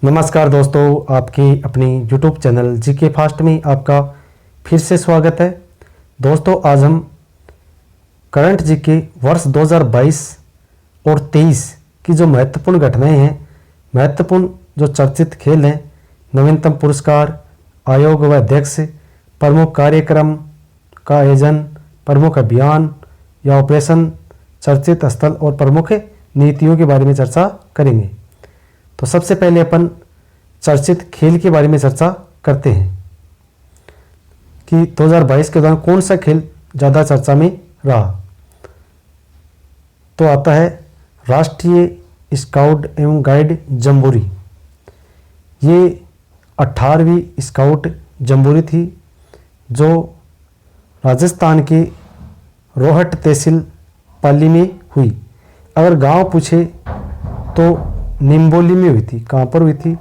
नमस्कार दोस्तों, आपकी अपनी YouTube चैनल जीके फास्ट में आपका फिर से स्वागत है। दोस्तों, आज हम करंट जीके वर्ष 2022 और 23 की जो महत्वपूर्ण घटनाएं हैं, महत्वपूर्ण जो चर्चित खेल हैं, नवीनतम पुरस्कार, आयोग व अध्यक्ष, प्रमुख कार्यक्रम का आयोजन, प्रमुख अभियान या ऑपरेशन, चर्चित स्थल और प्रमुख नीतियों के बारे में चर्चा करेंगे। तो सबसे पहले अपन चर्चित खेल के बारे में चर्चा करते हैं कि 2022 के दौरान कौन सा खेल ज़्यादा चर्चा में रहा। तो आता है राष्ट्रीय स्काउट एवं गाइड जम्बूरी। ये 18वीं स्काउट जम्बूरी थी जो राजस्थान के रोहट तहसील पाली में हुई। अगर गांव पूछे तो निम्बोली में हुई थी। कहाँ पर हुई थी?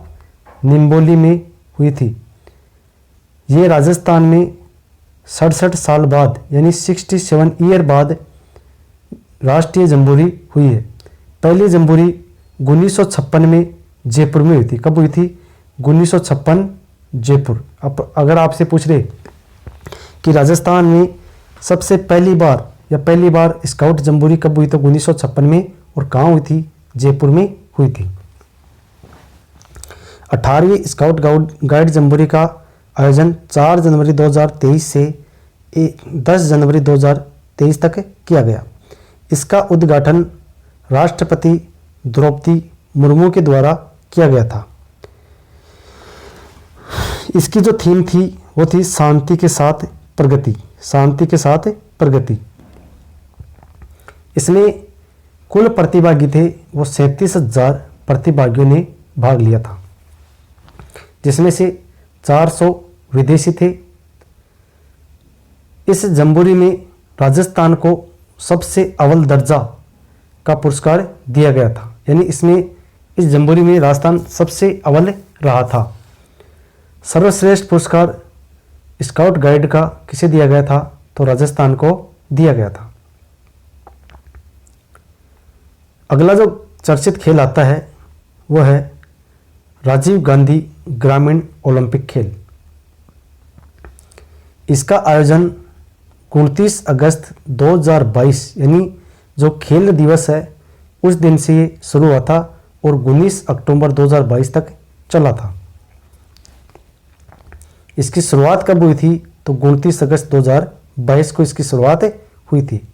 निम्बोली में हुई थी। ये राजस्थान में 67 साल बाद यानी 67 ईयर बाद राष्ट्रीय जम्बूरी हुई है। पहली जम्बूरी 1956 में जयपुर में हुई थी। कब हुई थी? 1956 जयपुर। अब अगर आपसे पूछ रहे कि राजस्थान में सबसे पहली बार स्काउट जम्बूरी कब हुई, तो 1956 में। और कहाँ हुई थी? जयपुर में हुई थी। 18वीं स्काउट गाइड जम्बूरी का आयोजन 4 जनवरी 2023 से 10 जनवरी 2023 तक किया गया। इसका उद्घाटन राष्ट्रपति द्रौपदी मुर्मू के द्वारा किया गया था। इसकी जो थीम थी वो थी शांति के साथ प्रगति। शांति के साथ प्रगति। इसमें कुल प्रतिभागी थे वो 37,000 प्रतिभागियों ने भाग लिया था, जिसमें से 400 विदेशी थे। इस जम्बूरी में राजस्थान को सबसे अव्वल दर्जा का पुरस्कार दिया गया था। यानी इस जम्बूरी में राजस्थान सबसे अव्वल रहा था। सर्वश्रेष्ठ पुरस्कार स्काउट गाइड का किसे दिया गया था? तो राजस्थान को दिया गया था। अगला जो चर्चित खेल आता है वो है राजीव गांधी ग्रामीण ओलंपिक खेल। इसका आयोजन 29 अगस्त 2022 यानी जो खेल दिवस है उस दिन से ये शुरू हुआ था और 19 अक्टूबर 2022 तक चला था। इसकी शुरुआत कब हुई थी? तो 29 अगस्त 2022 को इसकी शुरुआत हुई थी।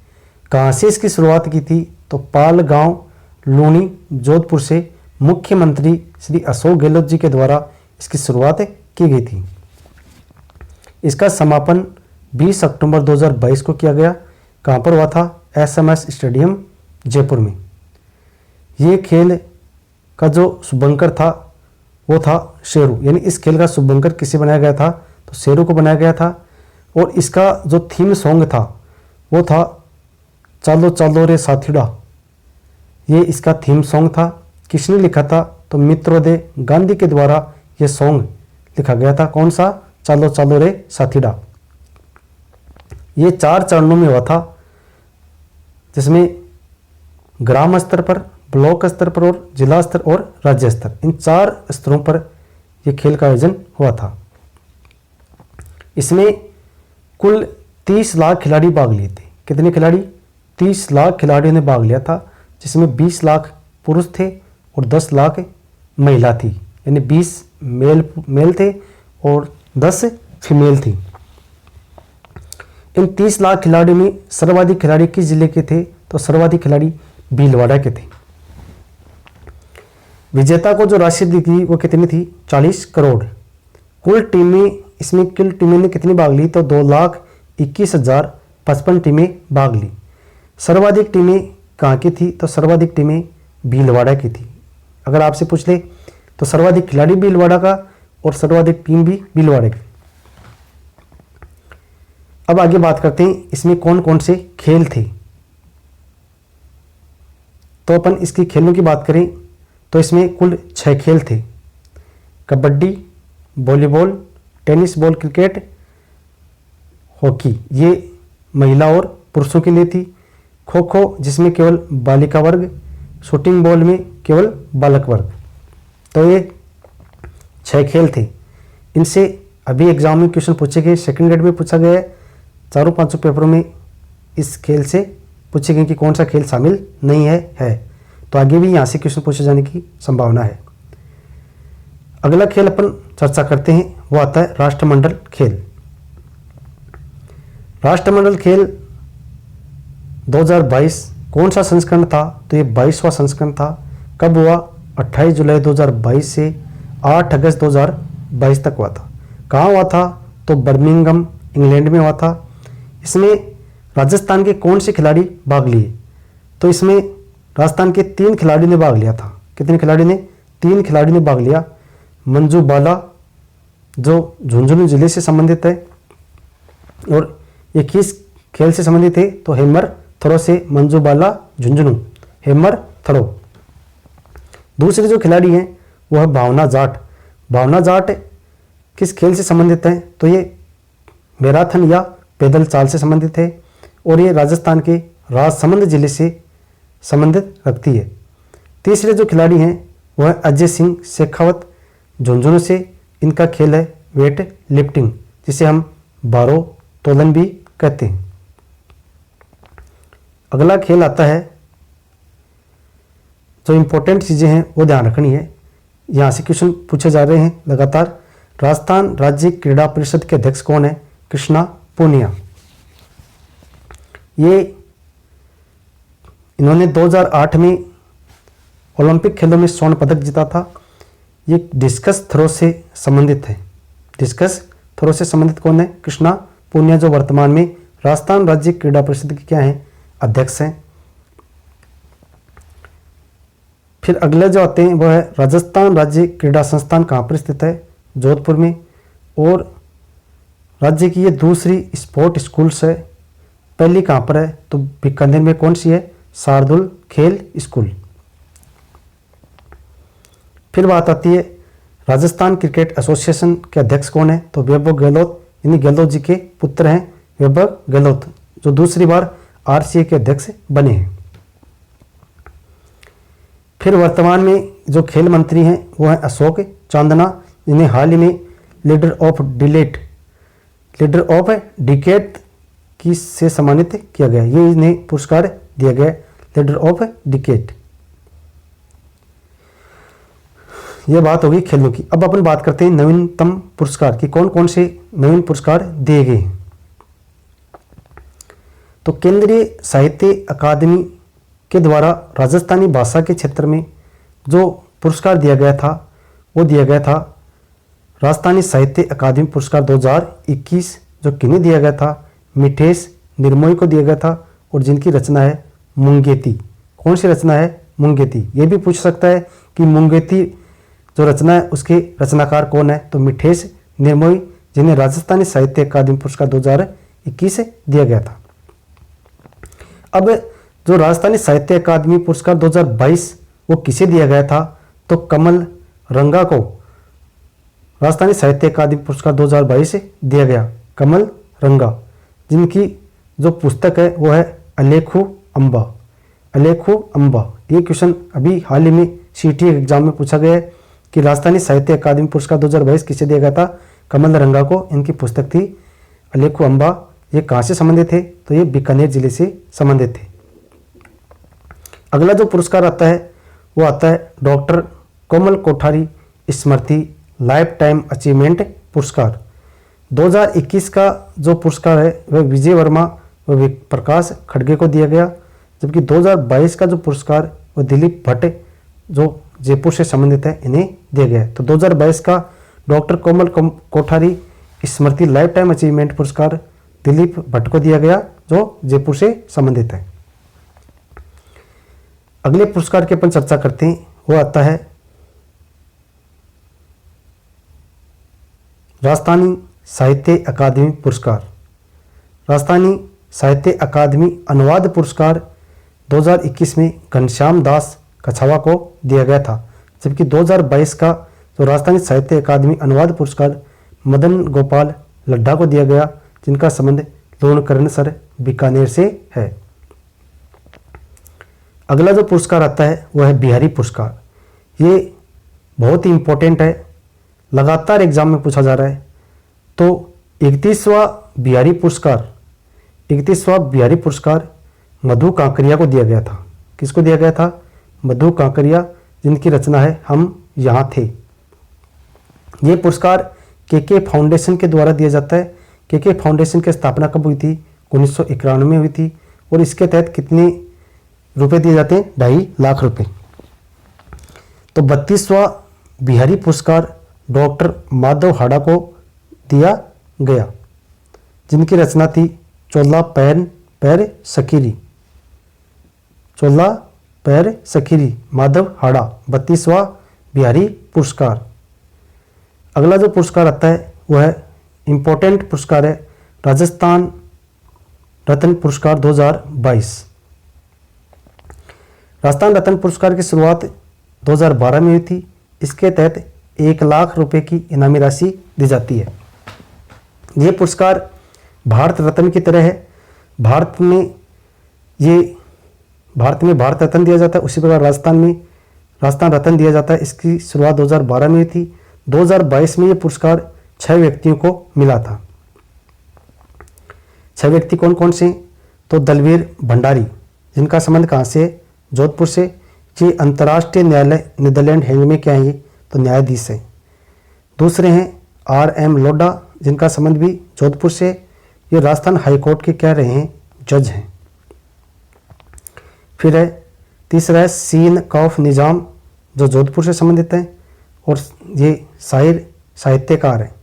कहाँ से इसकी शुरुआत की थी? तो पाल गांव लूणी जोधपुर से मुख्यमंत्री श्री अशोक गहलोत जी के द्वारा इसकी शुरुआत की गई थी। इसका समापन 20 अक्टूबर 2022 को किया गया। कहाँ पर हुआ था? SMS स्टेडियम जयपुर में। ये खेल का जो शुभंकर था वो था शेरू। यानी इस खेल का शुभंकर किसे बनाया गया था? तो शेरू को बनाया गया था। और इसका जो थीम सॉन्ग था वो था चालो चालो रे साथीड़ा। ये इसका थीम सॉन्ग था। किसने लिखा था? तो मित्रोदय गांधी के द्वारा यह सॉन्ग लिखा गया था। कौन सा? चालो चालो रे साथीड़ा। ये 4 चरणों में हुआ था, जिसमें ग्राम स्तर पर, ब्लॉक स्तर पर और जिला स्तर और राज्य स्तर, इन 4 स्तरों पर यह खेल का आयोजन हुआ था। इसमें कुल 30 लाख खिलाड़ी भाग लिए थे। कितने खिलाड़ी? 30 लाख खिलाड़ियों ने भाग लिया था, जिसमें 20 लाख पुरुष थे और 10 लाख महिला थी। यानी 20 मेल थे और 10 फीमेल थी। इन 30 लाख खिलाड़ियों में सर्वाधिक खिलाड़ी किस जिले के थे? तो सर्वाधिक खिलाड़ी भीलवाड़ा के थे। विजेता को जो राशि दी गई वो कितनी थी? 40 करोड़। कुल टीमें ने कितनी भाग ली? तो 2,21,055 टीमें भाग ली। सर्वाधिक टीमें कहाँ की थी? तो सर्वाधिक टीमें भीलवाड़ा की थी। अगर आपसे पूछ ले तो सर्वाधिक खिलाड़ी भीलवाड़ा का और सर्वाधिक टीम भी भीलवाड़ा की। अब आगे बात करते हैं इसमें कौन कौन से खेल थे। तो अपन इसकी खेलों की बात करें तो इसमें कुल 6 खेल थे। Kabaddi, volleyball, tennis ball, cricket, hockey, ये महिला और पुरुषों के लिए थी। खो खो जिसमें केवल बालिका वर्ग, शूटिंग बॉल में केवल बालक वर्ग। तो ये 6 खेल थे। इनसे अभी एग्जाम में क्वेश्चन पूछे गए, सेकंड ग्रेड में पूछा गया है, चारों पांचों पेपरों में इस खेल से पूछे गए कि कौन सा खेल शामिल नहीं है। तो आगे भी यहाँ से क्वेश्चन पूछे जाने की संभावना है। अगला खेल अपन चर्चा करते हैं, वो आता है राष्ट्रमंडल खेल। राष्ट्रमंडल खेल 2022 कौन सा संस्करण था? तो ये 22वां संस्करण था। कब हुआ? 28 जुलाई 2022 से 8 अगस्त 2022 तक हुआ था। कहाँ हुआ था? तो बर्मिंघम इंग्लैंड में हुआ था। इसमें राजस्थान के कौन से खिलाड़ी भाग लिए? तो इसमें राजस्थान के 3 खिलाड़ी ने भाग लिया था। कितने खिलाड़ी ने? 3 खिलाड़ी ने भाग लिया। मंजू बाला जो झुंझुनू जिले से संबंधित है, और ये किस खेल से संबंधित है? तो हेमर थ्रो से मंजू बाला झुंझुनू, हेमर थ्रो। दूसरे जो खिलाड़ी हैं वो है भावना जाट। भावना जाट किस खेल से संबंधित है? तो ये मैराथन या पैदल चाल से संबंधित है, और ये राजस्थान के राजसमंद जिले से संबंधित रखती है। तीसरे जो खिलाड़ी हैं वह है अजय सिंह शेखावत, झुंझुनू से। इनका खेल है वेट लिफ्टिंग, जिसे हम भारोत्तोलन भी कहते हैं। अगला खेल आता है, जो इंपॉर्टेंट चीज़ें हैं वो ध्यान रखनी है, यहाँ से क्वेश्चन पूछे जा रहे हैं लगातार। राजस्थान राज्य क्रीड़ा परिषद के अध्यक्ष कौन है? कृष्णा पूनिया। इन्होंने 2008 में ओलंपिक खेलों में स्वर्ण पदक जीता था। ये डिस्कस थ्रो से संबंधित है। डिस्कस थ्रो से संबंधित कौन है? कृष्णा पूनिया, जो वर्तमान में राजस्थान राज्य क्रीड़ा परिषद के क्या हैं? अध्यक्ष हैं। फिर अगले जो आते हैं वो है राजस्थान राज्य क्रीड़ा संस्थान कहाँ पर स्थित है? जोधपुर में। और राज्य की ये दूसरी स्पोर्ट स्कूल्स है। पहली कहाँ पर है? तो बीकानेर में। कौन सी है? शार्दुल खेल स्कूल। फिर बात आती है राजस्थान क्रिकेट एसोसिएशन के अध्यक्ष कौन है? तो वैभव गहलोत, यानी गहलोत जी के पुत्र हैं वैभव गहलोत, जो दूसरी बार आरसीए के अध्यक्ष बने हैं। फिर वर्तमान में जो खेल मंत्री हैं वो है अशोक चांदना, जिन्हें हाल ही में लीडर ऑफ डिकेड की से सम्मानित किया गया। ये इन्हें पुरस्कार दिया गया, लीडर ऑफ डिकेड। ये बात होगी खेलों की। अब अपन बात करते हैं नवीनतम पुरस्कार की, कौन कौन से नवीन पुरस्कार दिए गए। तो केंद्रीय साहित्य अकादमी के द्वारा राजस्थानी भाषा के क्षेत्र में जो पुरस्कार दिया गया था वो दिया गया था राजस्थानी साहित्य अकादमी पुरस्कार 2021, जो किन्हें दिया गया था? मिठेश निर्मोही को दिया गया था, और जिनकी रचना है मुंगेती। कौन सी रचना है? मुंगेती। ये भी पूछ सकता है कि मुंगेती जो रचना है उसके रचनाकार कौन है? तो मिठेश निर्मोही, जिन्हें राजस्थानी साहित्य अकादमी पुरस्कार 2021 दिया गया था। अब जो राजस्थानी साहित्य अकादमी पुरस्कार 2022 वो किसे दिया गया था? तो कमल रंगा को राजस्थानी साहित्य अकादमी पुरस्कार 2022 दिया गया। कमल रंगा, जिनकी जो पुस्तक है वो है अलेखू अम्बा। अलेखू अम्बा। ये क्वेश्चन अभी हाल ही में सीटी एग्जाम में पूछा गया है कि राजस्थानी साहित्य अकादमी पुरस्कार 2022 किसे दिया गया था? कमल रंगा को। इनकी पुस्तक थी अलेखू अम्बा। ये कहाँ से संबंधित थे? तो ये बीकानेर जिले से संबंधित थे। अगला जो पुरस्कार आता है वो आता है डॉक्टर कोमल कोठारी स्मृति लाइफ टाइम अचीवमेंट पुरस्कार। 2021 का जो पुरस्कार है वह विजय वर्मा व प्रकाश खड़गे को दिया गया, जबकि 2022 का जो पुरस्कार वह दिलीप भट्ट जो जयपुर से संबंधित है इन्हें दिया गया है। तो 2022 का डॉक्टर कोमल कोठारी स्मृति लाइफ टाइम अचीवमेंट पुरस्कार दिलीप भट्ट को दिया गया, जो जयपुर से संबंधित है। अगले पुरस्कार की अपन चर्चा करते हैं, वो आता है राजस्थानी साहित्य अकादमी पुरस्कार। राजस्थानी साहित्य अकादमी अनुवाद पुरस्कार 2021 में घनश्याम दास कछावा को दिया गया था, जबकि 2022 का जो राजस्थानी साहित्य अकादमी अनुवाद पुरस्कार मदन गोपाल लड्ढा को दिया गया, जिनका संबंध लोणकरणसर बीकानेर से है। अगला जो पुरस्कार आता है वह है बिहारी पुरस्कार। ये बहुत ही इम्पोर्टेंट है, लगातार एग्जाम में पूछा जा रहा है। तो 31वां बिहारी पुरस्कार मधु कांकरिया को दिया गया था। किसको दिया गया था? मधु कांकरिया, जिनकी रचना है हम यहाँ थे। ये पुरस्कार के फाउंडेशन के द्वारा दिया जाता है। के फाउंडेशन की स्थापना कब हुई थी? 1991 में हुई थी। और इसके तहत कितने रुपए दिए जाते हैं? 2.5 लाख रुपए। तो 32वां बिहारी पुरस्कार डॉक्टर माधव हाड़ा को दिया गया, जिनकी रचना थी चोला पैर सकीरी, माधव हाड़ा। 32वां बिहारी पुरस्कार। अगला जो पुरस्कार आता है वह है इम्पोर्टेंट पुरस्कार है, राजस्थान रत्न पुरस्कार 2022। राजस्थान रत्न पुरस्कार की शुरुआत 2012 में हुई थी। इसके तहत 1 लाख रुपए की इनामी राशि दी जाती है। ये पुरस्कार भारत रत्न की तरह है। भारत में भारत रत्न दिया जाता है, उसी प्रकार राजस्थान रत्न दिया जाता है। इसकी शुरुआत 2012 में हुई थी। 2022 में ये पुरस्कार 6 व्यक्तियों को मिला था। 6 व्यक्ति कौन कौन से? तो दलवीर भंडारी, जिनका संबंध कहाँ से है? जोधपुर से। ये अंतर्राष्ट्रीय न्यायालय नीदरलैंड हेग में क्या है? ये तो न्यायाधीश है। दूसरे हैं RM लोढ़ा, जिनका संबंध भी जोधपुर से। ये राजस्थान हाईकोर्ट के क्या रहे हैं? जज हैं। फिर है तीसरा है सीन कौफ निजाम, जो जोधपुर से संबंधित है और ये साहित्यकार है।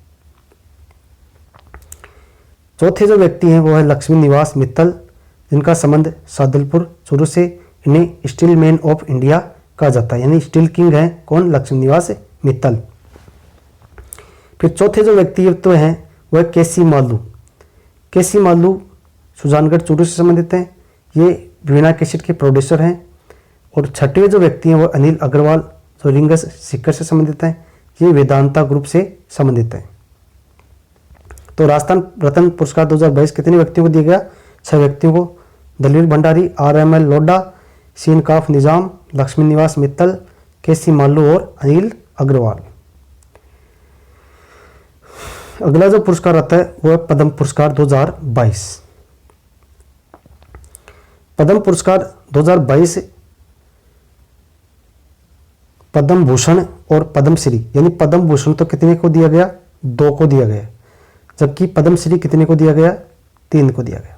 चौथे जो व्यक्ति हैं वो है लक्ष्मी निवास मित्तल, जिनका संबंध सादुलपुर चूरू से। इन्हें स्टील मैन ऑफ इंडिया कहा जाता है, यानी स्टील किंग है कौन? लक्ष्मी निवास मित्तल। फिर चौथे जो व्यक्तित्व हैं वह केसी मालू सुजानगढ़ चूरू से संबंधित हैं। ये वीणा कैसेट के प्रोड्यूसर हैं। और छठवें जो व्यक्ति हैं वह अनिल अग्रवाल, जो रिंगस सिक्कर से संबंधित हैं। ये वेदांता ग्रुप से संबंधित है। तो राजस्थान रत्न पुरस्कार 2022 कितने व्यक्तियों को दिया गया? 6 व्यक्तियों को। दलवीर भंडारी, RML लोढ़ा, सीन काफ निजाम, लक्ष्मी निवास मित्तल, केसी मालू और अनिल अग्रवाल। अगला जो पुरस्कार आता है वह पद्म पुरस्कार 2022। पद्म पुरस्कार 2022 पद्म भूषण और पद्मश्री, यानी पद्म भूषण तो कितने को दिया गया? 2 को दिया गया, जबकि पद्मश्री कितने को दिया गया? 3 को दिया गया।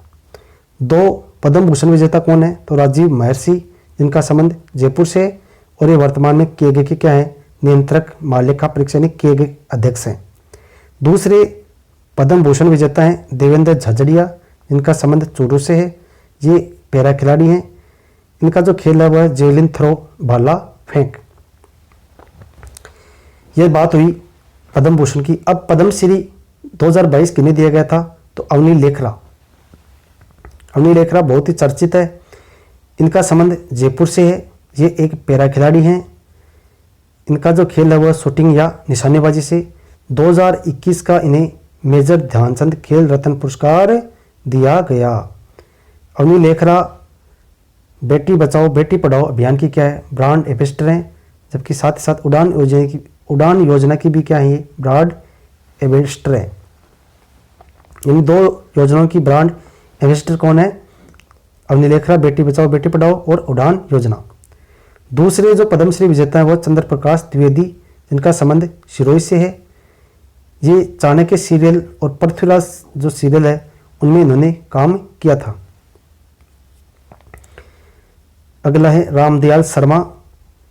2 पद्म भूषण विजेता कौन है? तो राजीव महर्षि, जिनका संबंध जयपुर से। और ये वर्तमान में केगे के क्या है? नियंत्रक माल्यका परीक्षा यानी केगे अध्यक्ष हैं। दूसरे पद्म भूषण विजेता हैं देवेंद्र झाझड़िया, जिनका संबंध चूरू से है। ये पैरा खिलाड़ी हैं। इनका जो खेल है वह जेवलिन थ्रो, भाला फेंक। यह बात हुई पद्म भूषण की। अब पद्मश्री 2022 किन्हें दिया गया था? तो अवनी लेखरा बहुत ही चर्चित है। इनका संबंध जयपुर से है। ये एक पैरा खिलाड़ी हैं। इनका जो खेल है वह शूटिंग या निशानेबाजी से। 2021 का इन्हें मेजर ध्यानचंद खेल रत्न पुरस्कार दिया गया। अवनी लेखरा बेटी बचाओ बेटी पढ़ाओ अभियान की क्या है? ब्रांड एम्बेसडर हैं। जबकि साथ ही साथ उड़ान योजना की भी क्या है? ये ब्रांड एम्बेसडर है। यानी 2 योजनाओं की ब्रांड एम्बेसडर कौन है? अवनी लेखरा, बेटी बचाओ बेटी पढ़ाओ और उड़ान योजना। दूसरे जो पद्मश्री विजेता है वह चंद्र प्रकाश द्विवेदी, जिनका संबंध सिरोही से है। ये चाणक्य सीरियल और पृथ्वीराज जो सीरियल है उनमें इन्होंने काम किया था। अगला है रामदयाल शर्मा,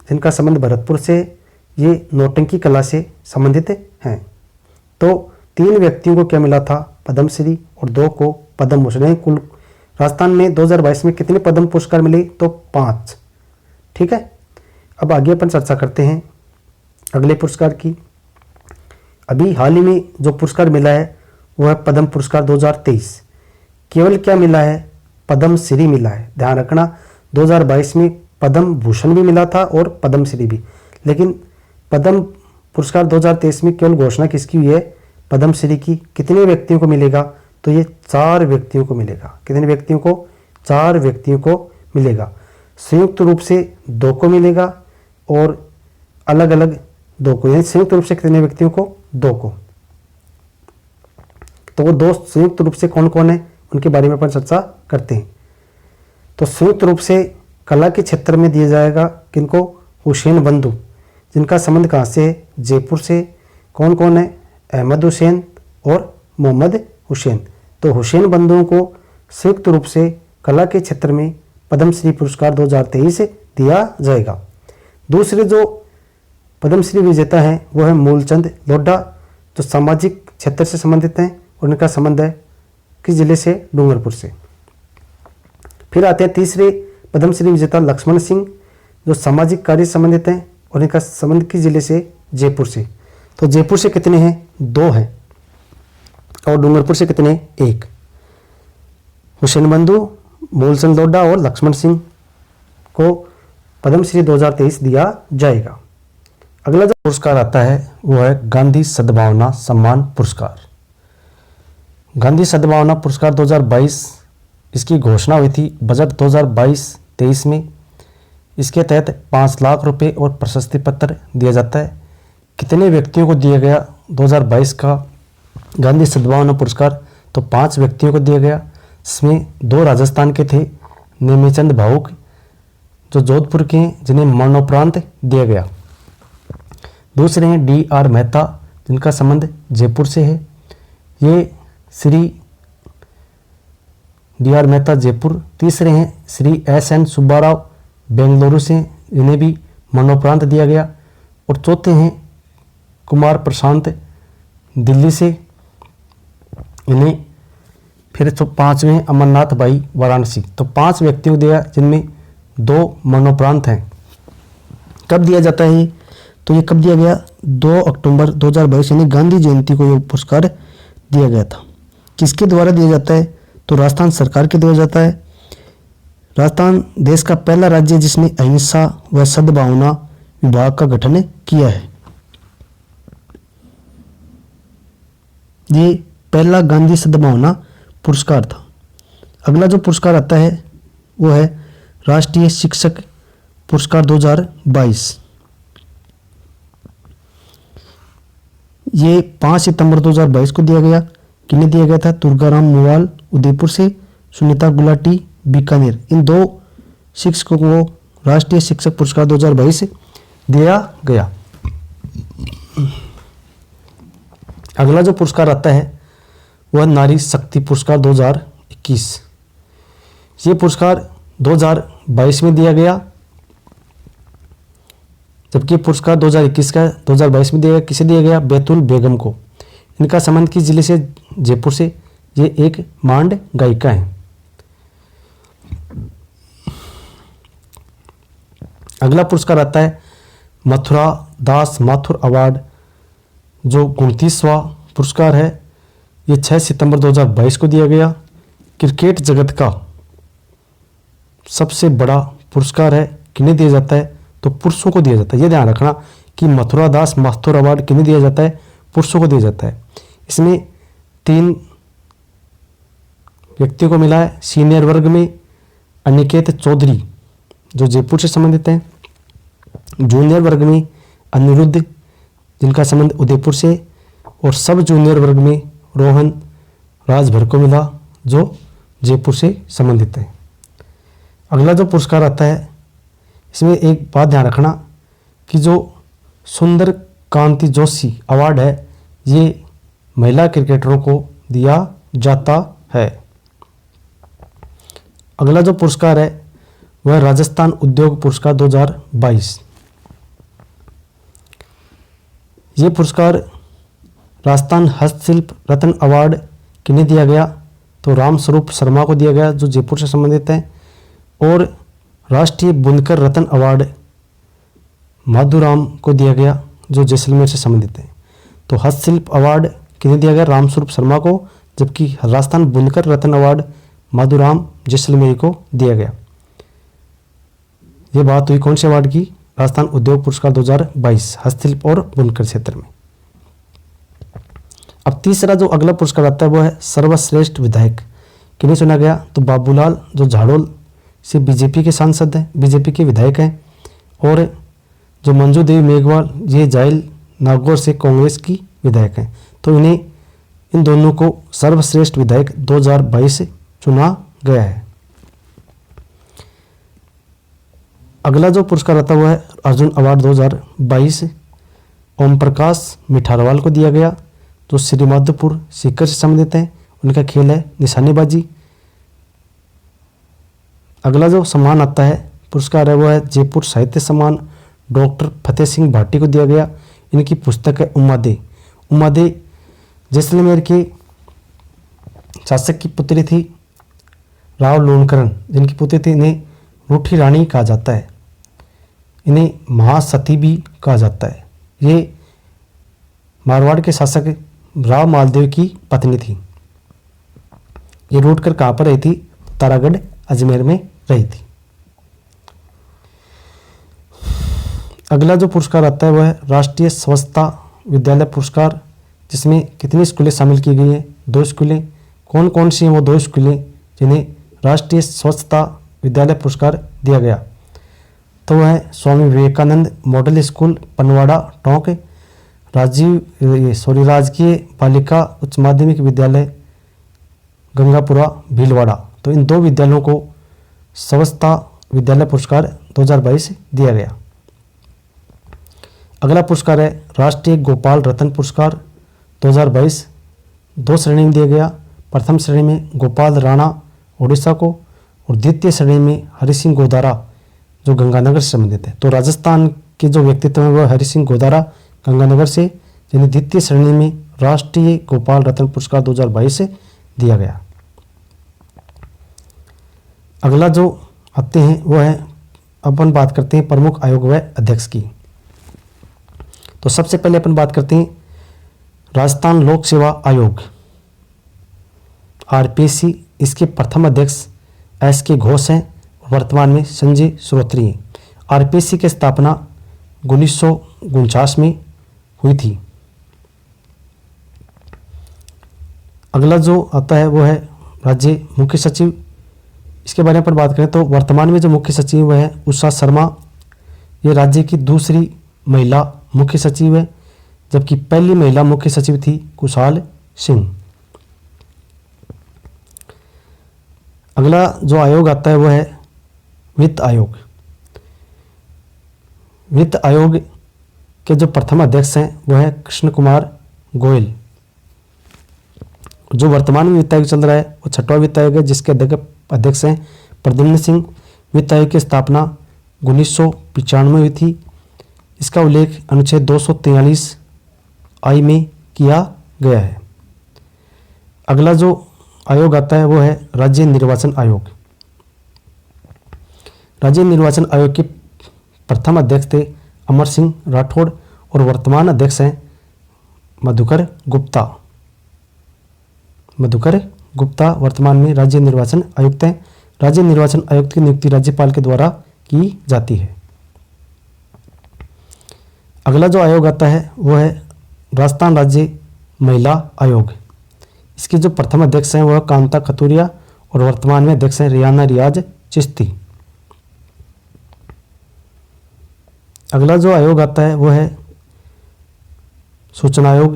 जिनका संबंध भरतपुर से। ये नौटंकी कला से संबंधित हैं। तो 3 व्यक्तियों को क्या मिला था? पद्मश्री, और 2 को पद्म भूषण। कुल राजस्थान में 2022 में कितने पद्म पुरस्कार मिले? तो 5। ठीक है। अब आगे अपन चर्चा करते हैं अगले पुरस्कार की। अभी हाल ही में जो पुरस्कार मिला है वह है पद्म पुरस्कार 2023। केवल क्या मिला है? पद्मश्री मिला है। ध्यान रखना 2022 में पद्म भूषण भी मिला था और पद्मश्री भी, लेकिन पद्म पुरस्कार 2023 में केवल घोषणा किसकी हुई है? पद्मश्री की। कितने व्यक्तियों को मिलेगा? तो ये 4 व्यक्तियों को मिलेगा। कितने व्यक्तियों को? 4 व्यक्तियों को मिलेगा। संयुक्त रूप से 2 को मिलेगा और अलग अलग 2 को, यानी संयुक्त रूप से कितने व्यक्तियों को? 2 को। तो वो 2 संयुक्त रूप से कौन कौन है उनके बारे में अपन चर्चा करते हैं। तो संयुक्त रूप से कला के क्षेत्र में दिया जाएगा किनको? हुसैन बंधु, जिनका संबंध कहाँ से है? जयपुर से। कौन कौन है? अहमद हुसैन और मोहम्मद हुसैन। तो हुसैन बंधुओं को संयुक्त रूप से कला के क्षेत्र में पद्मश्री पुरस्कार 2023 दिया जाएगा। दूसरे जो पद्मश्री विजेता हैं वो है मूलचंद लोढ़ा, जो सामाजिक क्षेत्र से संबंधित हैं और उनका संबंध है किस जिले से? डूंगरपुर से। फिर आते हैं तीसरे पद्मश्री विजेता लक्ष्मण सिंह, जो सामाजिक कार्य से संबंधित हैं और इनका संबंध किस जिले से? जयपुर से। तो जयपुर से कितने हैं? 2 हैं और डूंगरपुर से कितने? 1। हुसैन बंधु, मूलचंद लोढ़ा और लक्ष्मण सिंह को पद्मश्री 2023 दिया जाएगा। अगला जो पुरस्कार आता है वो है गांधी सद्भावना सम्मान पुरस्कार। गांधी सद्भावना पुरस्कार 2022, इसकी घोषणा हुई थी बजट 2022-23 में। इसके तहत 5 लाख रुपए और प्रशस्ति पत्र दिया जाता है। कितने व्यक्तियों को दिया गया 2022 का गांधी सद्भावना पुरस्कार? तो 5 व्यक्तियों को दिया गया। इसमें 2 राजस्थान के थे, नेमीचंद भावुक जो जोधपुर के हैं, जिन्हें मरणोपरांत दिया गया। दूसरे हैं D.R. मेहता, जिनका संबंध जयपुर से है। ये श्री D.R. मेहता जयपुर। तीसरे हैं श्री S.N. सुब्बाराव बेंगलुरु से, इन्हें भी मरणोपरांत दिया गया। और चौथे हैं कुमार प्रशांत दिल्ली से, इन्हें फिर तो 5वें अमरनाथ भाई वाराणसी। तो 5 व्यक्तियों को दिया, जिनमें 2 मरणोपरांत हैं। कब दिया जाता है? तो ये कब दिया गया? 2 अक्टूबर 2022, यानी गांधी जयंती को ये पुरस्कार दिया गया था। किसके द्वारा दिया जाता है? तो राजस्थान सरकार के द्वारा जाता है। राजस्थान देश का पहला राज्य जिसने अहिंसा व सद्भावना विभाग का गठन किया है। ये पहला गांधी सद्भावना पुरस्कार था। अगला जो पुरस्कार आता है वो है राष्ट्रीय शिक्षक पुरस्कार 2022। ये 5 सितंबर 2022 को दिया गया। किन्हें दिया गया था? दुर्गाराम मुवाल उदयपुर से, सुनीता गुलाटी बीकानेर। इन 2 शिक्षकों को राष्ट्रीय शिक्षक पुरस्कार 2022 दिया गया। अगला जो पुरस्कार आता है वह नारी शक्ति पुरस्कार 2021। ये पुरस्कार 2022 में दिया गया, जबकि पुरस्कार 2021 का 2022 में दिया गया। किसे दिया गया? बैतुल बेगम को। इनका संबंध किस जिले से? जयपुर से। ये एक मांड गायिका है। अगला पुरस्कार आता है मथुरा दास माथुर अवार्ड, जो 29वां पुरस्कार है। ये 6 सितंबर 2022 को दिया गया। क्रिकेट जगत का सबसे बड़ा पुरस्कार है। किन्हें दिया जाता है? तो पुरुषों को दिया जाता है। ये ध्यान रखना कि मथुरा दास माथुर अवार्ड किन्हें दिया जाता है? पुरुषों को दिया जाता है। इसमें 3 व्यक्तियों को मिला है। सीनियर वर्ग में अनिकेत चौधरी, जो जयपुर से संबंधित हैं। जूनियर वर्ग में अनिरुद्ध, जिनका संबंध उदयपुर से। और सब जूनियर वर्ग में रोहन राजभर को मिला, जो जयपुर से संबंधित है। अगला जो पुरस्कार आता है, इसमें एक बात ध्यान रखना कि जो सुंदर कांति जोशी अवार्ड है, ये महिला क्रिकेटरों को दिया जाता है। अगला जो पुरस्कार है वह राजस्थान उद्योग पुरस्कार 2022। ये पुरस्कार राजस्थान हस्तशिल्प रत्न अवार्ड किन्हें दिया गया? तो रामस्वरूप शर्मा को दिया गया, जो जयपुर से संबंधित हैं। और राष्ट्रीय बुनकर रत्न अवार्ड माधुराम को दिया गया, जो जैसलमेर से संबंधित हैं। तो हस्तशिल्प अवार्ड किन्हें दिया गया? रामस्वरूप शर्मा को, जबकि राजस्थान बुनकर रत्न अवार्ड माधुराम जैसलमेर को दिया गया। ये बात हुई कौन से अवार्ड की? राजस्थान उद्योग पुरस्कार 2022 हस्तशिल्प और बुनकर क्षेत्र में। अब तीसरा जो अगला पुरस्कार आता है वो है सर्वश्रेष्ठ विधायक। किन्हें चुना गया? तो बाबूलाल, जो झाड़ोल से बीजेपी के सांसद हैं, बीजेपी के विधायक हैं। और जो मंजू देवी मेघवाल, ये जाइल नागौर से कांग्रेस की विधायक हैं। तो इन्हें, इन दोनों को सर्वश्रेष्ठ विधायक 2022 चुना गया है। अगला जो पुरस्कार आता हुआ है अर्जुन अवार्ड 2022 ओम प्रकाश मिठारवाल को दिया गया, जो श्रीमाधोपुर सीकर से संबंधित हैं। उनका खेल है निशानेबाजी। अगला जो सम्मान आता है, पुरस्कार है, वो है जयपुर साहित्य सम्मान डॉक्टर फतेह सिंह भाटी को दिया गया। इनकी पुस्तक है उम्मादे। उम्मादे जैसलमेर के शासक की पुत्री थी राव लोणकरण, जिनकी पुत्री थी। इन्हें रूठी रानी कहा जाता है, इन्हें महासती भी कहा जाता है। ये मारवाड़ के शासक राव मालदेव की पत्नी थी। ये रूट कर कहाँ पर रही थी? तारागढ़ अजमेर में रही थी। अगला जो पुरस्कार आता है वह है राष्ट्रीय स्वच्छता विद्यालय पुरस्कार, जिसमें कितनी स्कूलें शामिल की गई हैं? 2 स्कूलें। कौन कौन सी हैं वो 2 स्कूलें जिन्हें राष्ट्रीय स्वच्छता विद्यालय पुरस्कार दिया गया? तो वह है स्वामी विवेकानंद मॉडल स्कूल पनवाड़ा टोंक, राजकीय बालिका उच्च माध्यमिक विद्यालय गंगापुरा भीलवाड़ा। तो इन 2 विद्यालयों को स्वच्छता विद्यालय पुरस्कार 2022 दिया गया। अगला पुरस्कार है राष्ट्रीय गोपाल रत्न पुरस्कार 2022, 2 श्रेणी में दिया गया। प्रथम श्रेणी में गोपाल राणा ओडिशा को, और द्वितीय श्रेणी में हरि सिंह गोदारा, जो गंगानगर से संबंधित है। तो राजस्थान के जो व्यक्तित्व है वह हरि सिंह गोदारा गंगानगर से, जिन्हें द्वितीय श्रेणी में राष्ट्रीय गोपाल रत्न पुरस्कार 2022 से दिया गया। अगला जो आते हैं वो है, अपन बात करते हैं प्रमुख आयोग व अध्यक्ष की। तो सबसे पहले अपन बात करते हैं राजस्थान लोक सेवा आयोग आरपीएससी। इसके प्रथम अध्यक्ष एसके घोष हैं, वर्तमान में संजय श्रोत्री हैं। आरपीएससी की स्थापना 1949 में हुई थी। अगला जो आता है वो है राज्य मुख्य सचिव। इसके बारे में अपन बात करें तो वर्तमान में जो मुख्य सचिव है उषा शर्मा, ये राज्य की दूसरी महिला मुख्य सचिव है, जबकि पहली महिला मुख्य सचिव थी कुशाल सिंह। अगला जो आयोग आता है वो है वित्त आयोग। वित्त आयोग के जो प्रथम अध्यक्ष हैं वो है कृष्ण कुमार गोयल। जो वर्तमान में वित्त आयोग चल रहा है वो 6वां वित्त आयोग है, जिसके अध्यक्ष हैं प्रद्युम्न सिंह। वित्त आयोग की स्थापना 1995 में हुई थी। इसका उल्लेख अनुच्छेद 243 आई में किया गया है। अगला जो आयोग आता है वो है राज्य निर्वाचन आयोग। राज्य निर्वाचन आयोग के प्रथम अध्यक्ष थे अमर सिंह राठौड़, और वर्तमान अध्यक्ष हैं मधुकर गुप्ता। मधुकर गुप्ता वर्तमान में राज्य निर्वाचन आयुक्त हैं। राज्य निर्वाचन आयुक्त की नियुक्ति राज्यपाल के द्वारा की जाती है। अगला जो आयोग आता है वो है राजस्थान राज्य महिला आयोग। इसके जो प्रथम अध्यक्ष हैं वह कांता खतूरिया, और वर्तमान में अध्यक्ष हैं रियाना रियाज चिश्ती। अगला जो आयोग आता है वो है सूचना आयोग।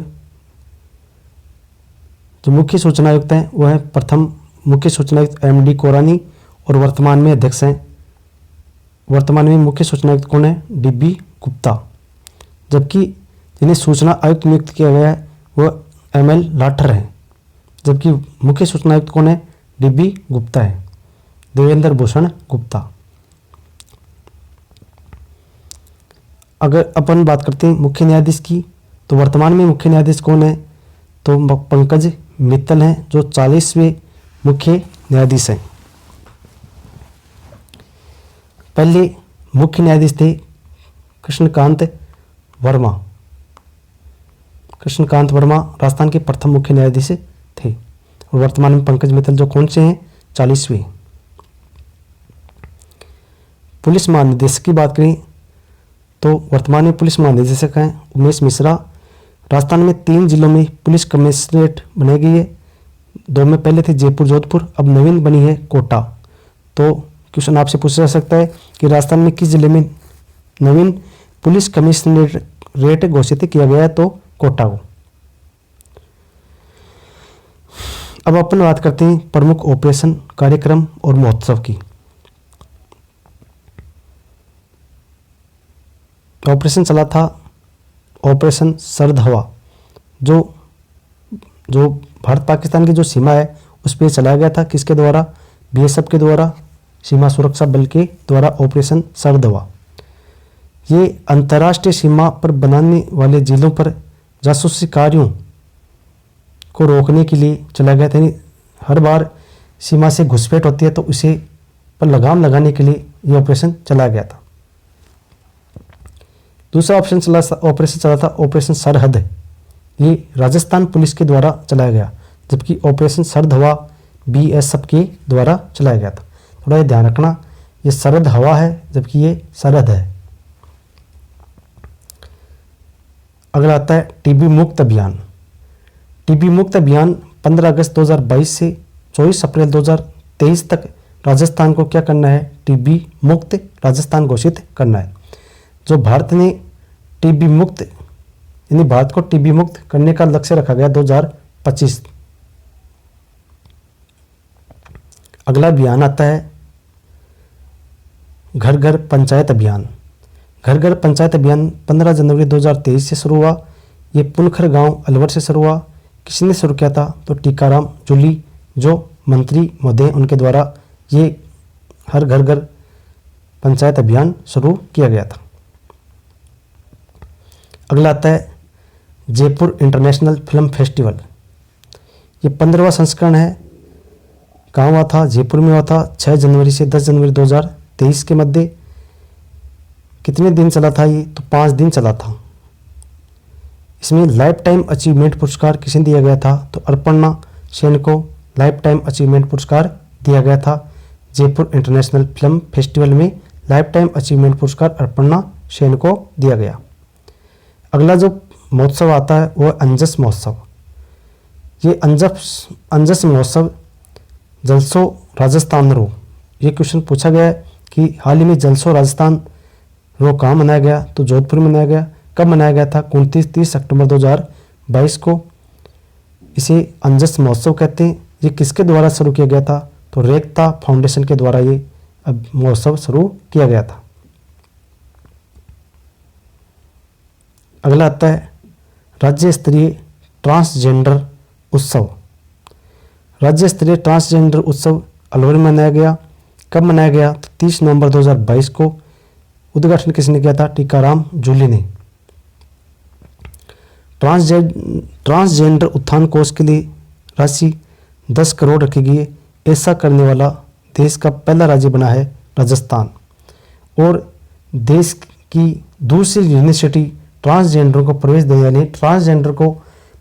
जो मुख्य सूचना आयुक्त हैं वो है प्रथम मुख्य सूचना आयुक्त एमडी कोरानी, और वर्तमान में अध्यक्ष हैं, वर्तमान में मुख्य सूचना आयुक्त कौन है? डीबी गुप्ता। जबकि जिन्हें सूचना आयुक्त नियुक्त किया गया है वह एमएल लाठर हैं, जबकि मुख्य सूचना आयुक्त कौन है? डीबी गुप्ता है, देवेंद्र भूषण गुप्ता। अगर अपन बात करते हैं मुख्य न्यायाधीश की, तो वर्तमान में मुख्य न्यायाधीश कौन है? तो पंकज मित्तल हैं, जो 40वें मुख्य न्यायाधीश हैं। पहले मुख्य न्यायाधीश थे कृष्णकांत वर्मा। कृष्णकांत वर्मा राजस्थान के प्रथम मुख्य न्यायाधीश थे, और वर्तमान में पंकज मित्तल जो कौन से हैं? 40वें। पुलिस महानिदेशक की बात करें तो वर्तमान में पुलिस महानिदेशक हैं उमेश मिश्रा। राजस्थान में 3 जिलों में पुलिस कमिश्नरेट बनाई गई है। 2 में पहले थे जयपुर जोधपुर, अब नवीन बनी है कोटा। तो क्वेश्चन आपसे पूछा जा सकता है कि राजस्थान में किस जिले में नवीन पुलिस कमिश्नरेट घोषित किया गया तो कोटा को। अब अपन बात करते हैं प्रमुख ऑपरेशन, कार्यक्रम और महोत्सव की। ऑपरेशन चला था ऑपरेशन सरद हवा, जो भारत पाकिस्तान की जो सीमा है उस पर चलाया गया था। किसके द्वारा? बीएसएफ के द्वारा, सीमा सुरक्षा बल के द्वारा ऑपरेशन सरद हवा। ये अंतर्राष्ट्रीय सीमा पर बनाने वाले जिलों पर जासूसी कार्यों को रोकने के लिए चलाया गया था। यानी हर बार सीमा से घुसपैठ होती है तो उसे पर लगाम लगाने के लिए ये ऑपरेशन चलाया गया था। दूसरा ऑपरेशन चला था ऑपरेशन सरहद। ये राजस्थान पुलिस के द्वारा चलाया गया, जबकि ऑपरेशन सरद हवा बीएसएफ के द्वारा चलाया गया था। थोड़ा ये ध्यान रखना, ये सरद हवा है जबकि ये सरहद है। अगला आता है टीबी मुक्त अभियान। टीबी मुक्त अभियान 15 अगस्त 2022 से 24 अप्रैल 2023 तक राजस्थान को क्या करना है? टीबी मुक्त राजस्थान घोषित करना है। जो भारत ने टीबी मुक्त, यानी भारत को टीबी मुक्त करने का लक्ष्य रखा गया 2025। अगला अभियान आता है घर घर पंचायत अभियान। घर घर पंचायत अभियान 15 जनवरी 2023 से शुरू हुआ। ये पुनखर गांव अलवर से शुरू हुआ। किसने शुरू किया था? तो टीकाराम जूली, जो मंत्री महोदय, उनके द्वारा ये हर घर घर पंचायत अभियान शुरू किया गया था। अगला आता है जयपुर इंटरनेशनल फिल्म फेस्टिवल। ये 15वां संस्करण है। कहाँ हुआ था? जयपुर में हुआ था 6 जनवरी से 10 जनवरी 2023 के मध्य। कितने दिन चला था ये? तो 5 दिन चला था। इसमें लाइफ टाइम अचीवमेंट पुरस्कार किसे दिया गया था? तो अर्पणा सेन को लाइफ टाइम अचीवमेंट पुरस्कार दिया गया था। जयपुर इंटरनेशनल फिल्म फेस्टिवल में लाइफ टाइम अचीवमेंट पुरस्कार अर्पणा सेन को दिया गया। अगला जो महोत्सव आता है वो अंजस महोत्सव। ये अंजस महोत्सव जलसो राजस्थान रो, ये क्वेश्चन पूछा गया है कि हाल ही में जलसो राजस्थान रो कहाँ मनाया गया? तो जोधपुर में मनाया गया। कब मनाया गया था? 29-30 अक्टूबर 2022 को। इसे अंजस महोत्सव कहते हैं। ये किसके द्वारा शुरू किया गया था? तो रेखता फाउंडेशन के द्वारा ये महोत्सव शुरू किया गया था। अगला आता है राज्य स्तरीय ट्रांसजेंडर उत्सव। राज्य स्तरीय ट्रांसजेंडर उत्सव अलवर में मनाया गया। कब मनाया गया? तो 30 नवंबर 2022 को। उद्घाटन किसने किया था? टीकाराम जूली ने। ट्रांसजेंडर उत्थान कोष के लिए राशि 10 करोड़ रखी गई है। ऐसा करने वाला देश का पहला राज्य बना है राजस्थान। और देश की दूसरी यूनिवर्सिटी ट्रांसजेंडर को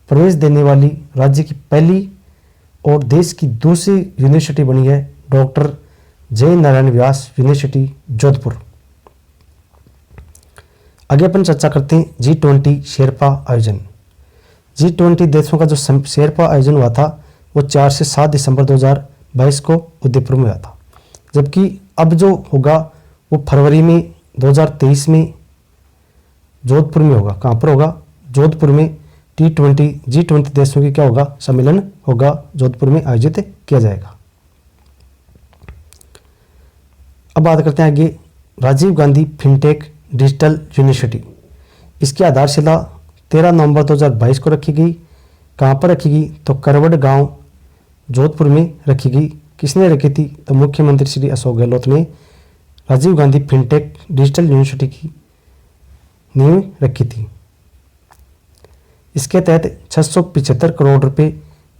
प्रवेश देने वाली राज्य की पहली और देश की दूसरी यूनिवर्सिटी बनी है डॉक्टर जय नारायण व्यास यूनिवर्सिटी जोधपुर। आगे अपन चर्चा करते हैं G20 शेरपा आयोजन। G20 देशों का जो शेरपा आयोजन हुआ था वो 4 से 7 दिसंबर 2022 को उदयपुर में हुआ था। जबकि अब जो होगा वो फरवरी में 2023 में जोधपुर में होगा। कहाँ पर होगा? जोधपुर में G20 देशों की क्या होगा? सम्मेलन होगा, जोधपुर में आयोजित किया जाएगा। अब बात करते हैं आगे Rajiv Gandhi fintech digital university. इसकी आधारशिला 13 नवंबर 2022 को रखी गई। कहाँ पर रखी गई? तो करवड़ गांव जोधपुर में रखी गई। किसने रखी थी? तो मुख्यमंत्री श्री अशोक गहलोत ने Rajiv Gandhi fintech digital university की नींव रखी थी। इसके तहत 675 करोड़ रुपए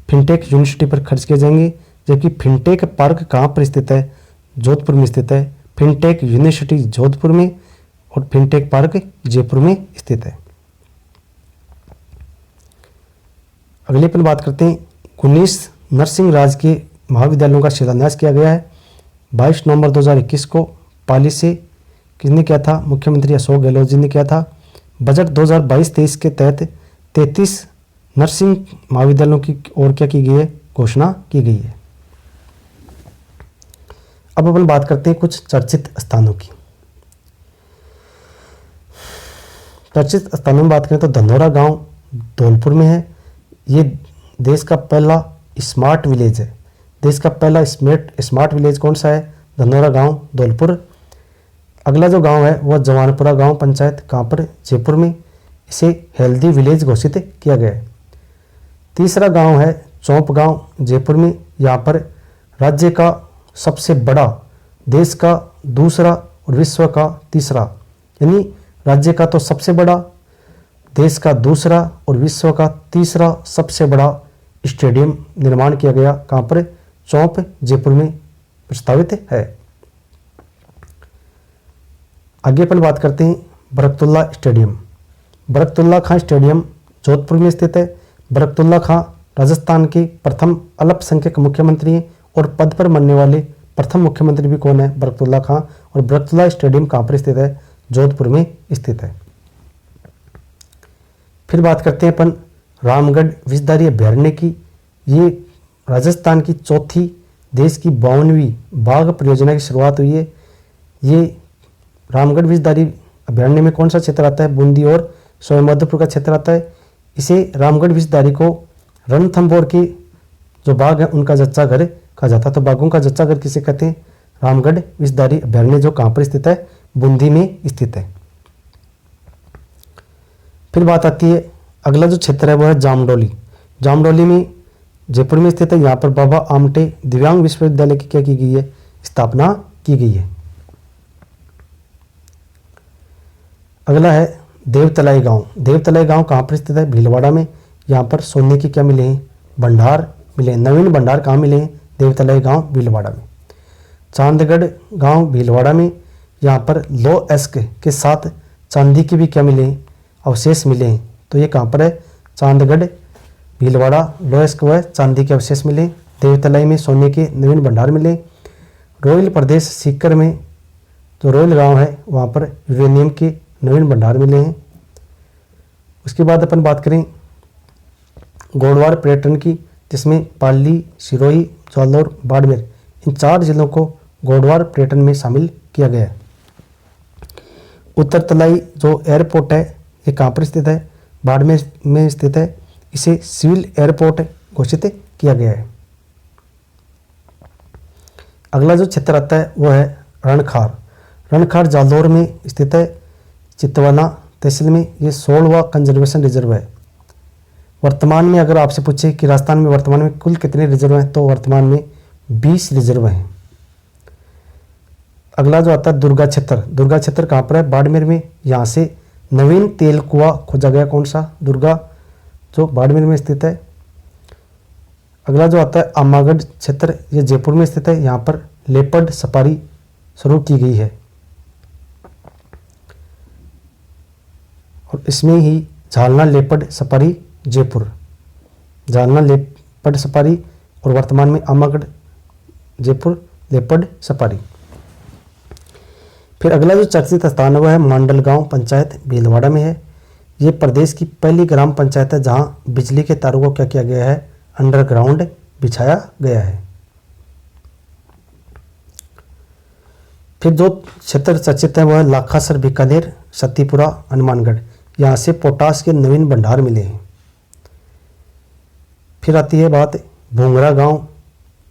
फिनटेक यूनिवर्सिटी पर खर्च किए जाएंगे। जबकि फिनटेक पार्क कहाँ पर स्थित है? जोधपुर में स्थित है। फिनटेक यूनिवर्सिटी जोधपुर में और फिनटेक पार्क जयपुर में स्थित है। अगले पर बात करते हैं 19 नरसिंह राज के महाविद्यालयों का शिलान्यास किया गया है 22 नवंबर 2021 को। पाली से किसने किया था? मुख्यमंत्री अशोक गहलोत जी ने किया था। बजट 2022-23 के तहत 33 नर्सिंग महाविद्यालयों की ओर क्या की गई है? घोषणा की गई है। अब अपन बात करते हैं कुछ चर्चित स्थानों की। चर्चित स्थानों में बात करें तो धनौरा गांव धौलपुर में है। ये देश का पहला स्मार्ट विलेज है। देश का पहला स्मार्ट विलेज कौन सा है? धनौरा गांव धौलपुर। अगला जो गांव है वह जवानपुरा गांव पंचायत, कहाँ पर? जयपुर में। इसे हेल्दी विलेज घोषित किया गया है। तीसरा गांव है चौंप गांव जयपुर में। यहाँ पर राज्य का सबसे बड़ा, देश का दूसरा और विश्व का तीसरा, यानी राज्य का तो सबसे बड़ा, देश का दूसरा और विश्व का तीसरा सबसे बड़ा स्टेडियम निर्माण किया गया। कहाँ पर? चौंप जयपुर में प्रस्तावित है। आगे अपन बात करते हैं बरकतुल्ला स्टेडियम। बरकतुल्ला खां स्टेडियम जोधपुर में स्थित है। बरकतुल्ला खां राजस्थान के प्रथम अल्पसंख्यक मुख्यमंत्री हैं और पद पर मरने वाले प्रथम मुख्यमंत्री भी कौन है? बरकतुल्ला खां। और बरकतुल्ला स्टेडियम कहाँ पर स्थित है? जोधपुर में स्थित है। फिर बात करते हैं अपन रामगढ़ विषधारी अभ्यारण्य की। ये राजस्थान की चौथी, देश की 52वीं बाघ परियोजना की शुरुआत हुई है। ये रामगढ़ विषधारी अभ्यारण्य में कौन सा क्षेत्र आता है? बूंदी और सोनभद्रपुर का क्षेत्र आता है। इसे रामगढ़ विषधारी को रणथंभौर के जो बाघ है उनका जच्चा घर कहा जाता है। तो बाघों का जच्चा घर किसे कहते हैं? रामगढ़ विषधारी अभ्यारण्य, जो कहाँ पर स्थित है? बूंदी में स्थित है। फिर बात आती है, अगला जो क्षेत्र है वो है जामडोली। जामडोली में जयपुर में स्थित है। यहाँ पर बाबा आमटे दिव्यांग विश्वविद्यालय की क्या की गई है? स्थापना की गई है। अगला है देवतलाई गांव। देवतलाई गांव कहाँ पर स्थित है? भीलवाड़ा में। यहाँ पर सोने की क्या मिले हैं? भंडार मिले हैं। नवीन भंडार कहाँ मिले हैं? देवतलाई गांव भीलवाड़ा में। चांदगढ़ गांव भीलवाड़ा में। यहाँ पर लो एस्क के साथ चांदी के भी क्या मिले हैं? अवशेष मिले हैं। तो ये कहाँ पर है? चांदगढ़ भीलवाड़ा। लो एस्क व चांदी के अवशेष मिले। देवतलाई में सोने के नवीन भंडार मिले। रोयल प्रदेश सीकर में जो रोयल गांव है वहाँ पर यूरेनियम के नवीन भंडार मिले हैं। उसके बाद अपन बात करें गोडवार पर्यटन की, जिसमें पाली, सिरोही, जालौर, बाड़मेर, इन 4 जिलों को गोडवार पर्यटन में शामिल किया गया है। उत्तर तलाई जो एयरपोर्ट है ये कहाँ पर स्थित है? बाड़मेर में स्थित है। इसे सिविल एयरपोर्ट घोषित किया गया है। अगला जो क्षेत्र आता है वो है रणखार। रणखार जालौर में स्थित है, चितवाना तहसील में। ये 16वां कंजर्वेशन रिजर्व है। वर्तमान में अगर आपसे पूछे कि राजस्थान में वर्तमान में कुल कितने रिजर्व हैं, तो वर्तमान में 20 रिजर्व हैं। अगला जो आता है दुर्गा क्षेत्र। दुर्गा क्षेत्र कहाँ पर है? बाड़मेर में। यहाँ से नवीन तेल कुआं खोजा गया। कौन सा? दुर्गा, जो बाड़मेर में स्थित है। अगला जो आता है आमागढ़ क्षेत्र, ये जयपुर में स्थित है। यहाँ पर लेपर्ड सफारी शुरू की गई है और इसमें ही Jhalana leopard safari Jaipur, Jhalana leopard safari, और वर्तमान में आमागढ़ जयपुर लेपर्ड सफारी। फिर अगला जो चर्चित स्थान है वह है मांडल गांव पंचायत, भीलवाड़ा में है। ये प्रदेश की पहली ग्राम पंचायत है जहां बिजली के तारों को क्या किया गया है? अंडरग्राउंड बिछाया गया है। फिर जो क्षेत्र चर्चित है वह है लाखासर, बीकानेर, सतीपुरा, हनुमानगढ़। यहाँ से पोटास के नवीन भंडार मिले हैं। फिर आती है बात भूंगरा गांव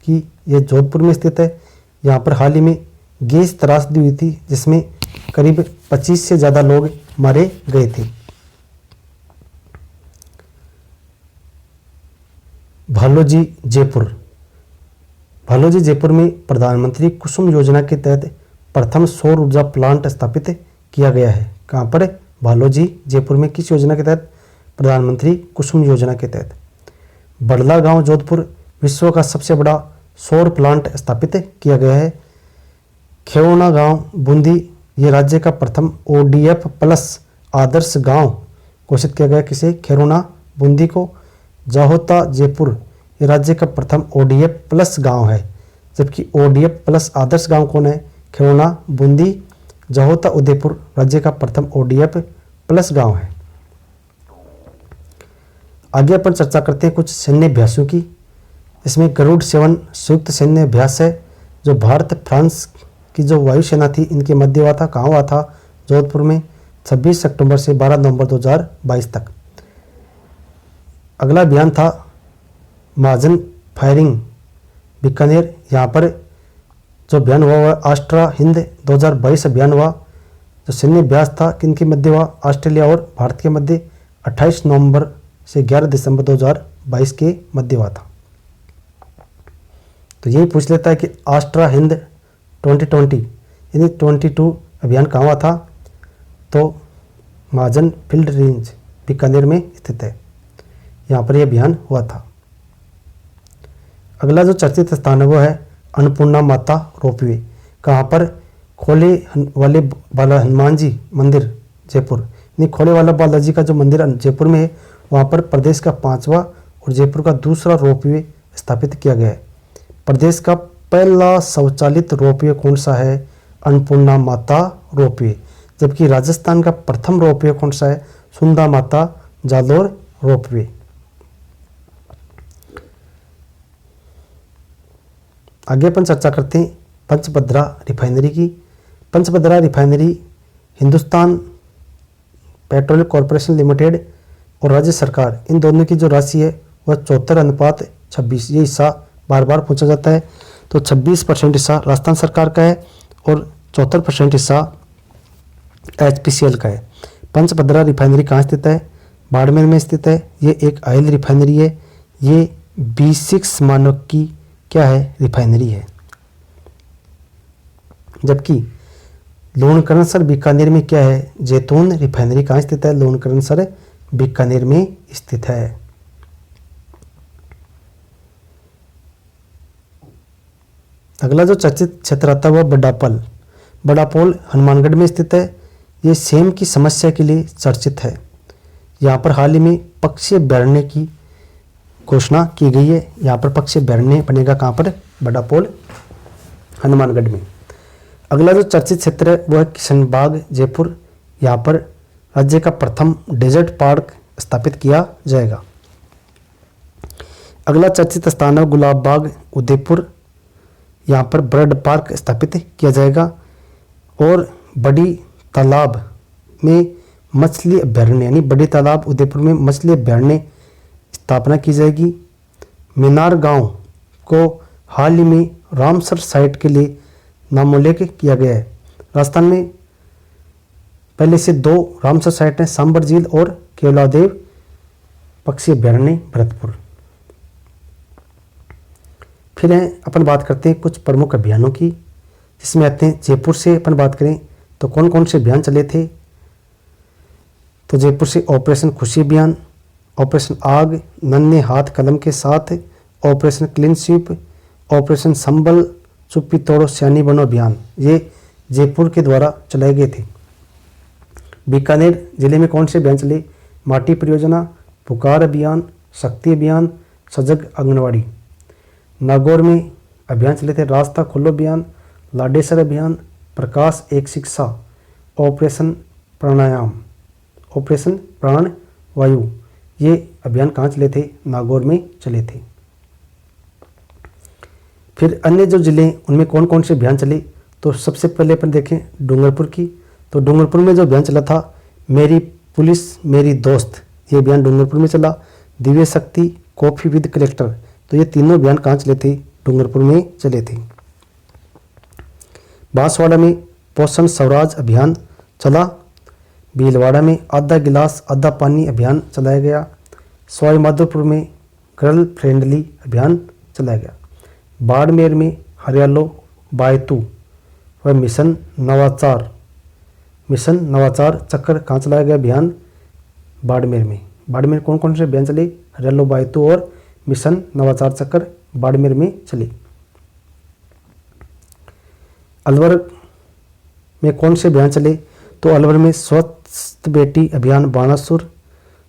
की। ये जोधपुर में स्थित है। यहाँ पर हाल ही में गैस त्रासदी हुई थी जिसमें करीब 25 से ज़्यादा लोग मारे गए थे। भालोजी जयपुर। भालोजी जयपुर में प्रधानमंत्री कुसुम योजना के तहत प्रथम सौर ऊर्जा प्लांट स्थापित किया गया है। कहाँ पर? भालोजी जयपुर में। किस योजना के तहत? प्रधानमंत्री कुसुम योजना के तहत। बड़ला गांव जोधपुर, विश्व का सबसे बड़ा सौर प्लांट स्थापित किया गया है। खेवना गांव बूंदी, ये राज्य का प्रथम ODF प्लस आदर्श गांव घोषित किया गया। किसे? खेरोना बूंदी को। जाहोता जयपुर, ये राज्य का प्रथम ODF प्लस गांव है, जबकि ODF प्लस आदर्श गांव कौन है? खेरोना बूंदी। जाहोता उदयपुर राज्य का प्रथम ODF प्लस गांव है। आगे अपन चर्चा करते हैं कुछ सैन्य अभ्यासों की। इसमें गरुड़ सेवन संयुक्त सैन्य अभ्यास है जो भारत फ्रांस की जो वायुसेना थी इनके मध्य हुआ था। कहाँ हुआ था? जोधपुर में। 26 अक्टूबर से 12 नवंबर 2022 तक। अगला अभियान था महाजन फायरिंग बीकानेर। यहाँ पर जो अभियान हुआ वह आस्ट्रा हिंद 2022 अभियान हुआ। जो सैन्य अभ्यास था किनके मध्य हुआ, ऑस्ट्रेलिया और भारत के मध्य 28 नवंबर से 11 दिसंबर 2022 के मध्य हुआ था। तो यही पूछ लेता है कि आस्ट्रा हिंद 2020 यानी 22 अभियान कहाँ हुआ था, तो महाजन फील्ड रेंज बीकानेर में स्थित है, यहाँ पर यह अभियान हुआ था। अगला जो चर्चित स्थान है वो है अन्नपूर्णा माता रोपवे। कहाँ पर, खोले वाले बाला हनुमान जी मंदिर जयपुर, यानी खोले वाला बालाजी का जो मंदिर जयपुर में है, वहाँ पर प्रदेश का 5वां और जयपुर का दूसरा रोपवे स्थापित किया गया है। प्रदेश का पहला स्वचालित रोपवे कौन सा है, अन्नपूर्णा माता रोपवे। जबकि राजस्थान का प्रथम रोपवे कौन सा है, सुंदा माता जालोर रोपवे। आगे अपन चर्चा करते हैं पंचभद्रा रिफाइनरी की। Panchbhadra refinery Hindustan Petroleum Corporation Limited और राज्य सरकार, इन दोनों की जो राशि है वह 74:26। ये हिस्सा बार बार पूछा जाता है। तो 26% हिस्सा राजस्थान सरकार का है और 74% हिस्सा HPCL का है। पंचभद्रा रिफाइनरी कहाँ स्थित है, बाड़मेर में स्थित है। ये एक ऑयल रिफाइनरी है। ये B6 मानक की क्या है, रिफाइनरी है। जबकि लोणकरणसर बीकानेर में क्या है, जैतून रिफाइनरी कहाँ स्थित है, लोणकरणसर बीकानेर में स्थित है। अगला जो चर्चित क्षेत्र आता है वह बड़ापल। बड़ापोल हनुमानगढ़ में स्थित है। ये सेम की समस्या के लिए चर्चित है। यहाँ पर हाल ही में पक्षी अभ्यारण्य की घोषणा की गई है। यहाँ पर पक्षी अभ्यारण्य बनेगा कहाँ पर, बड़ापोल हनुमानगढ़ में। अगला जो चर्चित क्षेत्र है वह है किशनबाग जयपुर। यहाँ पर राज्य का प्रथम डेजर्ट पार्क स्थापित किया जाएगा। अगला चर्चित स्थान है गुलाब बाग उदयपुर। यहाँ पर बर्ड पार्क स्थापित किया जाएगा। और बड़ी तालाब में मछली अभ्यारण्य यानी बड़ी तालाब उदयपुर में मछली अभ्यारण्य स्थापना की जाएगी। मीनार गांव को हाल ही में रामसर साइट के लिए नामोल्लेख किया गया है। राजस्थान में पहले से 2 रामसर साइट हैं, सांबर झील और केवलादेव पक्षी अभ्यारण्य भरतपुर। फिर अपन बात करते हैं कुछ प्रमुख अभियानों की, जिसमें आते हैं जयपुर से अपन बात करें तो कौन कौन से अभियान चले थे। तो जयपुर से ऑपरेशन खुशी अभियान, ऑपरेशन आग नन्हे हाथ कलम के साथ, ऑपरेशन क्लीन स्वीप, ऑपरेशन संबल चुप्पी तोड़ो सियानी बनो अभियान, ये जयपुर के द्वारा चलाए गए थे। बीकानेर जिले में कौन से अभियान चले, माटी परियोजना, पुकार अभियान, शक्ति अभियान, सजग आंगनवाड़ी। नागौर में अभियान चले थे रास्ता खोलो अभियान, लाडेसर अभियान, प्रकाश एक शिक्षा, ऑपरेशन प्राणायाम, ऑपरेशन प्राण वायु। ये अभियान कहाँ चले थे, नागौर में चले थे। फिर अन्य जो जिले उनमें कौन कौन से अभियान चले, तो सबसे पहले अपन देखें डूंगरपुर की। तो डूंगरपुर में जो अभियान चला था मेरी पुलिस मेरी दोस्त, ये अभियान डूंगरपुर में चला। दिव्य शक्ति, कॉफी विद कलेक्टर, तो ये तीनों अभियान कहाँ चले थे, डूंगरपुर में चले थे। बांसवाड़ा में पोषण स्वराज अभियान चला। भीलवाड़ा में आधा गिलास आधा पानी अभियान चलाया गया। सवाई माधोपुर में गर्ल फ्रेंडली अभियान चलाया गया। बाड़मेर में हरियालो बायतू व मिशन नवाचार चक्र कहाँ चलाया गया अभियान, बाड़मेर में। बाड़मेर कौन कौन से अभियान चले, हरियालो बायतू और मिशन नवाचार चक्र बाड़मेर में चले। अलवर में कौन से अभियान चले, तो अलवर में स्वस्थ बेटी अभियान बाणासुर,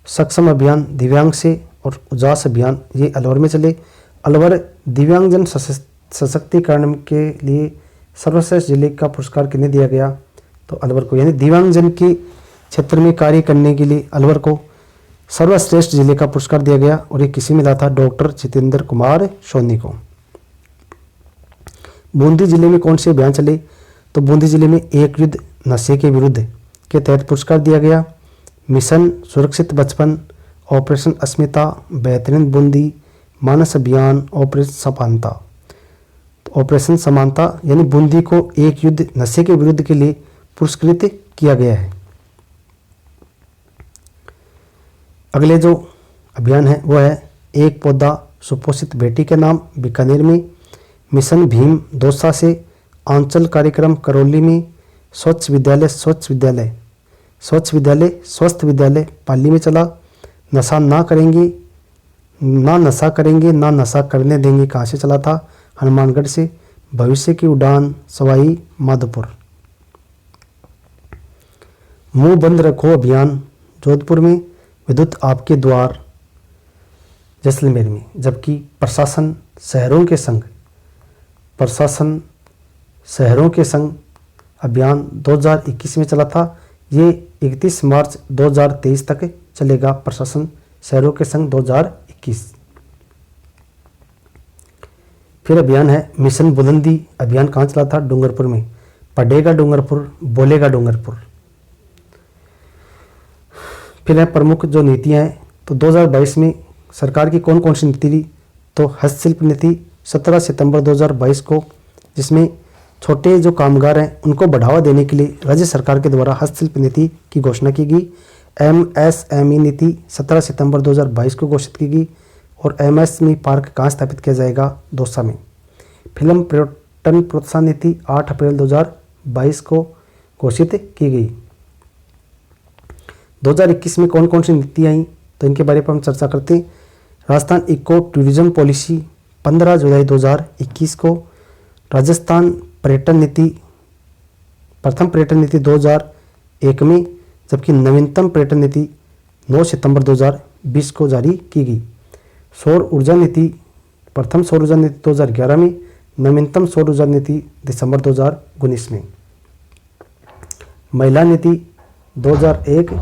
सक्षम अभियान दिव्यांग से और उजास अभियान, ये अलवर में चले। अलवर दिव्यांगजन सशक्तिकरण के लिए सर्वश्रेष्ठ जिले का पुरस्कार किन्हें दिया गया, तो अलवर को, यानी दिव्यांगजन के क्षेत्र में कार्य करने के लिए अलवर को सर्वश्रेष्ठ जिले का पुरस्कार दिया गया। और ये किसे मिला था, डॉक्टर जितेंद्र कुमार सोनी को। बूंदी जिले में कौन से अभियान चले, तो बूंदी जिले में एक युद्ध नशे के विरुद्ध के तहत पुरस्कार दिया गया। मिशन सुरक्षित बचपन, ऑपरेशन अस्मिता, बेहतरीन बूंदी, मानस अभियान, ऑपरेशन समानता। तो ऑपरेशन समानता यानी बूंदी को एक युद्ध नशे के विरुद्ध के लिए पुरस्कृत किया गया है। अगले जो अभियान है वो है एक पौधा सुपोषित बेटी के नाम, बीकानेर में। मिशन भीम दौसा से आंचल कार्यक्रम करौली में। स्वच्छ विद्यालय स्वस्थ विद्यालय पाली में चला। नशा ना करेंगे ना नशा करने देंगे कहाँ से चला था? हनुमानगढ़ से। भविष्य की उड़ान सवाई माधोपुर। मुंह बंद रखो अभियान जोधपुर में। विद्युत आपके द्वार जैसलमेर में। जबकि प्रशासन शहरों के संग अभियान 2021 में चला था। ये 31 मार्च 2023 तक चलेगा। प्रशासन शहरों के संग 2021। फिर अभियान है मिशन बुलंदी। अभियान कहाँ चला था? डूंगरपुर में। पढ़ेगा डूंगरपुर, बोलेगा डूंगरपुर। फिर है प्रमुख जो नीतियाँ हैं, तो 2022 में सरकार की कौन कौन सी नीति ली? तो हस्तशिल्प नीति 17 सितंबर 2022 को, जिसमें छोटे जो कामगार हैं उनको बढ़ावा देने के लिए राज्य सरकार के द्वारा हस्तशिल्प नीति की घोषणा की गई। MSME नीति 17 सितंबर 2022 को घोषित की गई। और MSME पार्क कहाँ स्थापित किया जाएगा? दौसा में। फिल्म पर्यटन प्रोत्साहन नीति 8 अप्रैल 2022 को घोषित की गई। 2021 में कौन कौन सी नीति आई, तो इनके बारे में हम चर्चा करते हैं। राजस्थान इको टूरिज्म पॉलिसी 15 जुलाई 2021 को। राजस्थान पर्यटन नीति, प्रथम पर्यटन नीति 2001 में, जबकि नवीनतम पर्यटन नीति 9 सितंबर 2020 को जारी की गई। सौर ऊर्जा नीति, प्रथम सौर ऊर्जा नीति 2011 में, नवीनतम सौर ऊर्जा नीति दिसंबर 2019 में। महिला नीति 2001,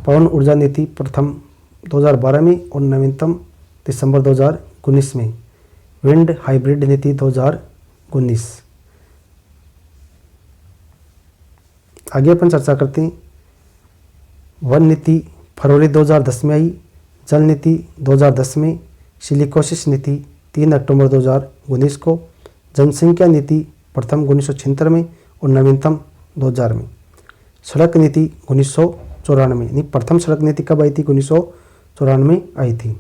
पवन ऊर्जा नीति प्रथम 2012 में और नवीनतम दिसंबर 2019 में। विंड हाइब्रिड नीति 2019। आगे अपन चर्चा करते हैं। वन नीति फरवरी 2010 में आई। जल नीति 2010 में। सिलिकोसिस नीति 3 अक्टूबर 2019 को। जनसंख्या नीति प्रथम 1976 में और नवीनतम 2000 में। सड़क नीति 1994 में। प्रथम सड़क नीति कब आई थी? 1994 में आई थी।